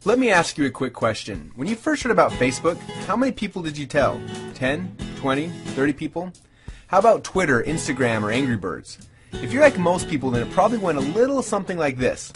Let me ask you a quick question. When you first heard about Facebook, how many people did you tell? 10, 20, 30 people? How about Twitter, Instagram, or Angry Birds? If you're like most people, then it probably went a little something like this.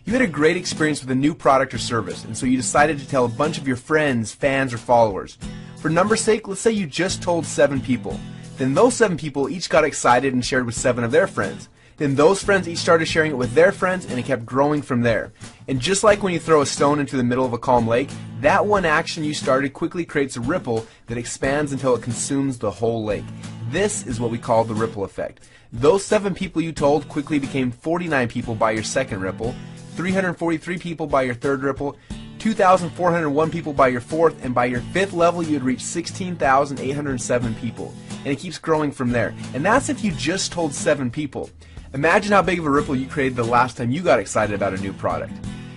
You had a great experience with a new product or service, and so you decided to tell a bunch of your friends, fans, or followers. For numbers' sake, let's say you just told 7 people. Then those 7 people each got excited and shared with 7 of their friends. Then those friends each started sharing it with their friends, and it kept growing from there. And just like when you throw a stone into the middle of a calm lake, that one action you started quickly creates a ripple that expands until it consumes the whole lake. This is what we call the ripple effect. Those 7 people you told quickly became 49 people by your second ripple, 343 people by your third ripple, 2,401 people by your fourth, and by your 5th level you would reach 16,807 people. And it keeps growing from there. And that's if you just told 7 people. Imagine how big of a ripple you created the last time you got excited about a new product.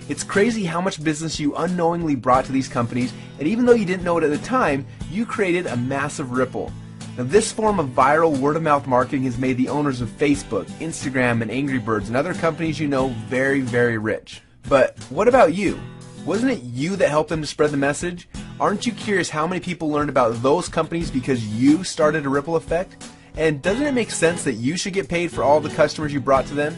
It's crazy how much business you unknowingly brought to these companies, and even though you didn't know it at the time, you created a massive ripple. Now, this form of viral word-of-mouth marketing has made the owners of Facebook, Instagram, and Angry Birds and other companies you know very, very rich. But what about you? Wasn't it you that helped them to spread the message? Aren't you curious how many people learned about those companies because you started a ripple effect? And doesn't it make sense that you should get paid for all the customers you brought to them?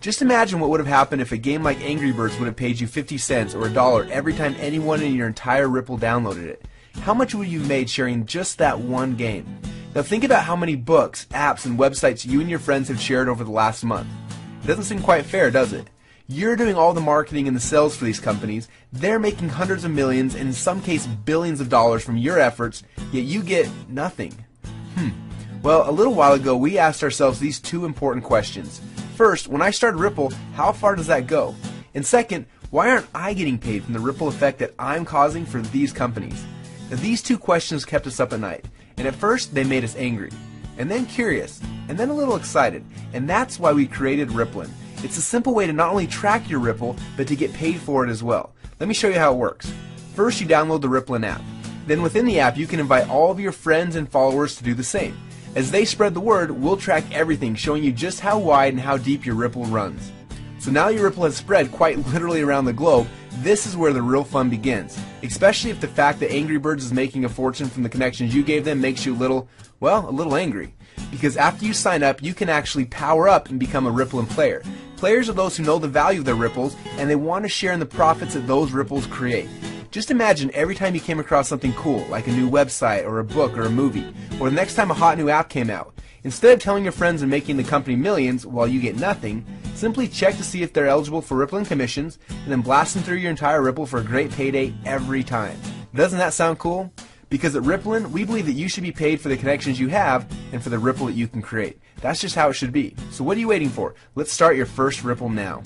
Just imagine what would have happened if a game like Angry Birds would have paid you 50 cents or $1 every time anyone in your entire Ripple downloaded it. How much would you have made sharing just that one game? Now think about how many books, apps, and websites you and your friends have shared over the last month. It doesn't seem quite fair, does it? You're doing all the marketing and the sales for these companies, they're making hundreds of millions and in some cases billions of dollars from your efforts, yet you get nothing. Well, a little while ago we asked ourselves these 2 important questions. First, when I started Ripple, how far does that go? And second, why aren't I getting paid from the ripple effect that I'm causing for these companies? Now, these 2 questions kept us up at night, and at first they made us angry, and then curious, and then a little excited, and that's why we created Rippln. It's a simple way to not only track your Ripple, but to get paid for it as well. Let me show you how it works. First, you download the Rippln app. Then within the app, you can invite all of your friends and followers to do the same. As they spread the word, we'll track everything, showing you just how wide and how deep your Ripple runs. So now your Ripple has spread quite literally around the globe. This is where the real fun begins, especially if the fact that Angry Birds is making a fortune from the connections you gave them makes you a little angry. Because after you sign up, you can actually power up and become a Rippln player. Players are those who know the value of their ripples, and they want to share in the profits that those ripples create. Just imagine every time you came across something cool, like a new website or a book or a movie, or the next time a hot new app came out. Instead of telling your friends and making the company millions while you get nothing, simply check to see if they're eligible for Rippln commissions, and then blast them through your entire Ripple for a great payday every time. Doesn't that sound cool? Because at Rippln, we believe that you should be paid for the connections you have and for the ripple that you can create. That's just how it should be. So what are you waiting for? Let's start your first Ripple now.